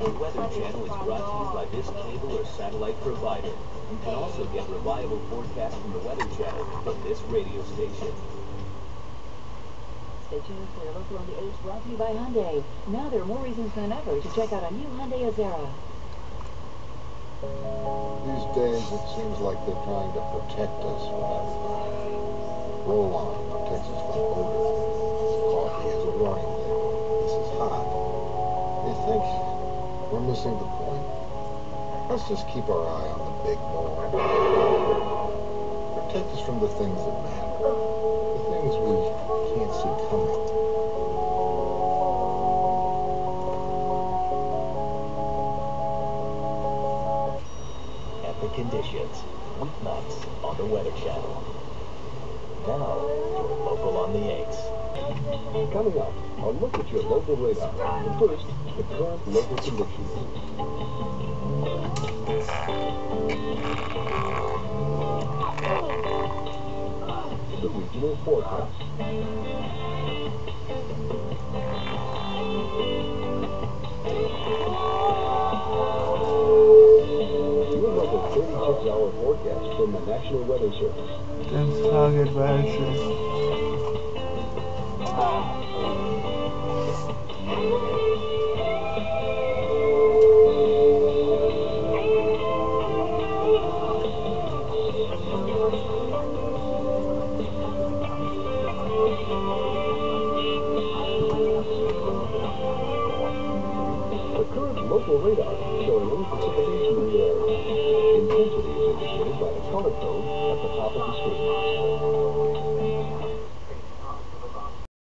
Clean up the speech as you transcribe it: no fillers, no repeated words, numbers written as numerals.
The Weather Channel is brought to you by this cable or satellite provider. You can also get reliable forecasts from the Weather Channel from this radio station. Stay tuned for your local on the 8 brought to you by Hyundai. Now there are more reasons than ever to check out a new Hyundai Azera. These days, it seems like they're trying to protect us from everything. Roll-on protects us from odor. Coffee is a warning label. This is hot. You think we're missing the point? Let's just keep our eye on the big ball. Protect us from the things that matter. The things we can't see coming. Epic Conditions, weeknights on the Weather Channel. Now, your local on the 8s. Coming up, a look at your local radar. First, the current local conditions. The regional forecast. Your local 36-hour forecast from the National Weather Service. Ten target versus. Local radar showing any precipitation in the area. Intensity is indicated by the color code